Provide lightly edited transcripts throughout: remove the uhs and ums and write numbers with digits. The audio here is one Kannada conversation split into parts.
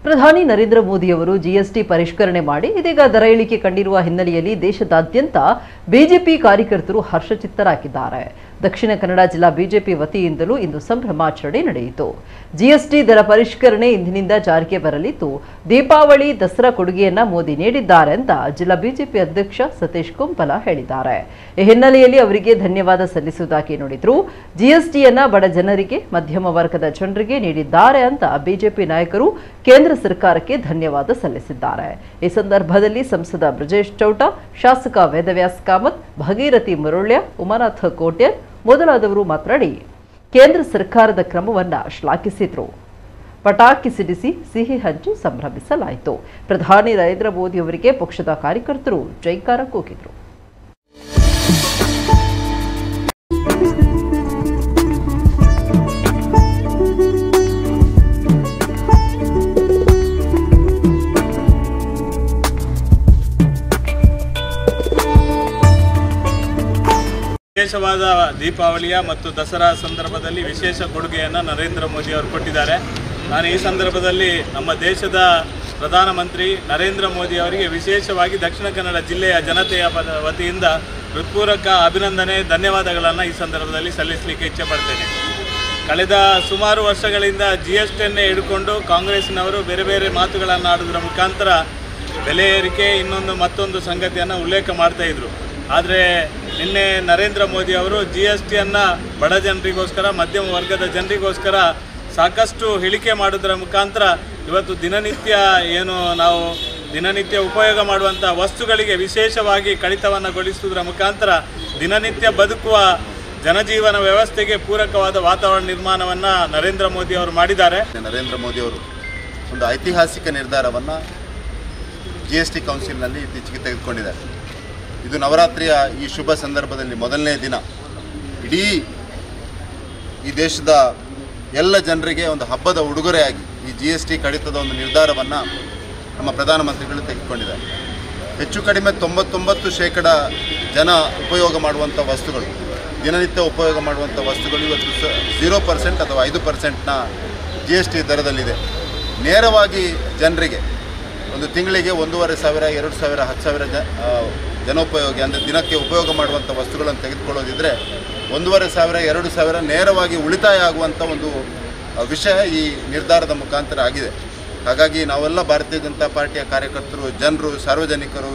ಪ್ರಧಾನಿ ನರೇಂದ್ರ ಮೋದಿ ಅವರು ಜಿಎಸ್ಟಿ ಪರಿಷ್ಕರಣೆ ಮಾಡಿ ಇದೀಗ ದರ ಇಳಿಕೆ ಕಂಡಿರುವ ಹಿನ್ನೆಲೆಯಲ್ಲಿ ದೇಶದಾದ್ಯಂತ ಬಿಜೆಪಿ ಕಾರ್ಯಕರ್ತರು ಹರ್ಷಚಿತ್ತರಾಗಿದ್ದಾರೆ. ದಕ್ಷಿಣ ಕನ್ನಡ ಜಿಲ್ಲಾ ಬಿಜೆಪಿ ವತಿಯಿಂದಲೂ ಇಂದು ಸಂಭ್ರಮಾಚರಣೆ ನಡೆಯಿತು. ಜಿಎಸ್ಟಿ ದರ ಪರಿಷ್ಕರಣೆ ಇಂದಿನಿಂದ ಜಾರಿಗೆ ಬರಲಿದ್ದು, ದೀಪಾವಳಿ ದಸರಾ ಕೊಡುಗೆಯನ್ನ ಮೋದಿ ನೀಡಿದ್ದಾರೆ ಅಂತ ಜಿಲ್ಲಾ ಬಿಜೆಪಿ ಅಧ್ಯಕ್ಷ ಸತೀಶ್ ಕುಂಪಲ ಹೇಳಿದ್ದಾರೆ. ಈ ಹಿನ್ನೆಲೆಯಲ್ಲಿ ಅವರಿಗೆ ಧನ್ಯವಾದ ಸಲ್ಲಿಸುವುದಾಗಿ ನುಡಿದರು. ಜಿಎಸ್ಟಿಯನ್ನ ಬಡ ಜನರಿಗೆ, ಮಧ್ಯಮ ವರ್ಗದ ಜನರಿಗೆ ನೀಡಿದ್ದಾರೆ ಅಂತ ಬಿಜೆಪಿ ನಾಯಕರು ಕೇಂದ್ರ ಸರ್ಕಾರಕ್ಕೆ ಧನ್ಯವಾದ ಸಲ್ಲಿಸಿದ್ದಾರೆ. ಈ ಸಂದರ್ಭದಲ್ಲಿ ಸಂಸದ ಬ್ರಜೇಶ್ ಚೌಟ, ಶಾಸಕ ವೇದವ್ಯಾಸ್ ಕಾಮತ್, ಭಗೀರಥಿ ಮುರುಳ್ಯ, ಉಮಾನಾಥ ಕೋಟ್ಯನ್ ಮೊದಲಾದವರು ಮಾತನಾಡಿ ಕೇಂದ್ರ ಸರ್ಕಾರದ ಕ್ರಮವನ್ನ ಶ್ಲಾಘಿಸಿದರು. ಪಟಾಕಿ ಸಿಡಿಸಿ ಸಿಹಿ ಹಂಚಿ ಸಂಭ್ರಮಿಸಲಾಯಿತು. ಪ್ರಧಾನಿ ನರೇಂದ್ರ ಮೋದಿ ಅವರಿಗೆ ಪಕ್ಷದ ಕಾರ್ಯಕರ್ತರು ಜೈಕಾರ ಕೂಗಿದರು. ವಿಶೇಷವಾದ ದೀಪಾವಳಿಯ ಮತ್ತು ದಸರಾ ಸಂದರ್ಭದಲ್ಲಿ ವಿಶೇಷ ಕೊಡುಗೆಯನ್ನು ನರೇಂದ್ರ ಮೋದಿ ಅವರು ಕೊಟ್ಟಿದ್ದಾರೆ. ನಾನು ಈ ಸಂದರ್ಭದಲ್ಲಿ ನಮ್ಮ ದೇಶದ ಪ್ರಧಾನಮಂತ್ರಿ ನರೇಂದ್ರ ಮೋದಿ ಅವರಿಗೆ ವಿಶೇಷವಾಗಿ ದಕ್ಷಿಣ ಕನ್ನಡ ಜಿಲ್ಲೆಯ ಜನತೆಯ ವತಿಯಿಂದ ಹೃತ್ಪೂರ್ವಕ ಅಭಿನಂದನೆ, ಧನ್ಯವಾದಗಳನ್ನು ಈ ಸಂದರ್ಭದಲ್ಲಿ ಸಲ್ಲಿಸಲಿಕ್ಕೆ ಇಚ್ಛೆಪಡ್ತೇನೆ. ಕಳೆದ ಸುಮಾರು ವರ್ಷಗಳಿಂದ GSTಯನ್ನೇ ಹಿಡ್ಕೊಂಡು ಕಾಂಗ್ರೆಸ್ನವರು ಬೇರೆ ಬೇರೆ ಮಾತುಗಳನ್ನು ಆಡೋದ್ರ ಮುಖಾಂತರ ಬೆಲೆ ಏರಿಕೆ, ಮತ್ತೊಂದು ಸಂಗತಿಯನ್ನು ಉಲ್ಲೇಖ ಮಾಡ್ತಾಯಿದ್ರು. ಆದರೆ ನಿನ್ನೆ ನರೇಂದ್ರ ಮೋದಿ ಅವರು GSTಯನ್ನು ಬಡ ಜನರಿಗೋಸ್ಕರ, ಮಧ್ಯಮ ವರ್ಗದ ಜನರಿಗೋಸ್ಕರ ಸಾಕಷ್ಟು ಇಳಿಕೆ ಮಾಡೋದರ ಮುಖಾಂತರ ಇವತ್ತು ನಾವು ದಿನನಿತ್ಯ ಉಪಯೋಗ ಮಾಡುವಂಥ ವಸ್ತುಗಳಿಗೆ ವಿಶೇಷವಾಗಿ ಕಡಿತವನ್ನುಗೊಳಿಸುವುದರ ಮುಖಾಂತರ ದಿನನಿತ್ಯ ಬದುಕುವ ಜನಜೀವನ ವ್ಯವಸ್ಥೆಗೆ ಪೂರಕವಾದ ವಾತಾವರಣ ನಿರ್ಮಾಣವನ್ನು ನರೇಂದ್ರ ಮೋದಿ ಅವರು ಮಾಡಿದ್ದಾರೆ. ನರೇಂದ್ರ ಮೋದಿ ಅವರು ಒಂದು ಐತಿಹಾಸಿಕ ನಿರ್ಧಾರವನ್ನು GST ಕೌನ್ಸಿಲ್ನಲ್ಲಿ ಇತ್ತೀಚೆಗೆ ತೆಗೆದುಕೊಂಡಿದ್ದಾರೆ. ಇದು ನವರಾತ್ರಿಯ ಈ ಶುಭ ಸಂದರ್ಭದಲ್ಲಿ ಮೊದಲನೇ ದಿನ ಇಡೀ ಈ ದೇಶದ ಎಲ್ಲ ಜನರಿಗೆ ಒಂದು ಹಬ್ಬದ ಉಡುಗೊರೆಯಾಗಿ ಈ GST ಕಡಿತದ ಒಂದು ನಿರ್ಧಾರವನ್ನು ನಮ್ಮ ಪ್ರಧಾನಮಂತ್ರಿಗಳು ತೆಗೆದುಕೊಂಡಿದ್ದಾರೆ. ಹೆಚ್ಚು ಕಡಿಮೆ 99% ಜನ ಉಪಯೋಗ ಮಾಡುವಂಥ ವಸ್ತುಗಳು, ದಿನನಿತ್ಯ ಉಪಯೋಗ ಮಾಡುವಂಥ ವಸ್ತುಗಳು ಇವತ್ತು 0% ಅಥವಾ 5%ನ GST ದರದಲ್ಲಿದೆ. ನೇರವಾಗಿ ಜನರಿಗೆ ಒಂದು ತಿಂಗಳಿಗೆ 1,500, 2,000, 10,000 ಜನೋಪಯೋಗಿ ಅಂದರೆ ದಿನಕ್ಕೆ ಉಪಯೋಗ ಮಾಡುವಂಥ ವಸ್ತುಗಳನ್ನು ತೆಗೆದುಕೊಳ್ಳೋದಿದ್ದರೆ 1,500, 2,000 ನೇರವಾಗಿ ಉಳಿತಾಯ ಆಗುವಂಥ ಒಂದು ವಿಷಯ ಈ ನಿರ್ಧಾರದ ಮುಖಾಂತರ ಆಗಿದೆ. ಹಾಗಾಗಿ ನಾವೆಲ್ಲ ಭಾರತೀಯ ಜನತಾ ಪಾರ್ಟಿಯ ಕಾರ್ಯಕರ್ತರು, ಜನರು, ಸಾರ್ವಜನಿಕರು,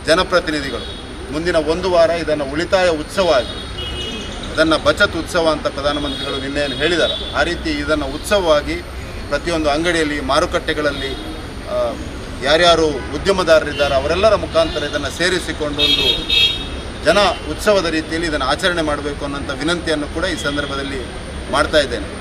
ಜನಪ್ರತಿನಿಧಿಗಳು ಮುಂದಿನ ಒಂದು ವಾರ ಇದನ್ನು ಉಳಿತಾಯ ಉತ್ಸವ ಆಗಿ, ಇದನ್ನು ಬಚತ್ ಉತ್ಸವ ಅಂತ ಪ್ರಧಾನಮಂತ್ರಿಗಳು ನಿನ್ನೆ ಹೇಳಿದ್ದಾರೆ. ಆ ರೀತಿ ಇದನ್ನು ಉತ್ಸವವಾಗಿ ಪ್ರತಿಯೊಂದು ಅಂಗಡಿಯಲ್ಲಿ, ಮಾರುಕಟ್ಟೆಗಳಲ್ಲಿ ಯಾರ್ಯಾರು ಉದ್ಯಮದಾರರಿದ್ದಾರೆ ಅವರೆಲ್ಲರ ಮುಖಾಂತರ ಇದನ್ನು ಸೇರಿಸಿಕೊಂಡು ಒಂದು ಜನ ಉತ್ಸವದ ರೀತಿಯಲ್ಲಿ ಇದನ್ನು ಆಚರಣೆ ಮಾಡಬೇಕು ಅನ್ನೋಂಥ ವಿನಂತಿಯನ್ನು ಕೂಡ ಈ ಸಂದರ್ಭದಲ್ಲಿ ಮಾಡ್ತಾ ಇದ್ದೇನೆ.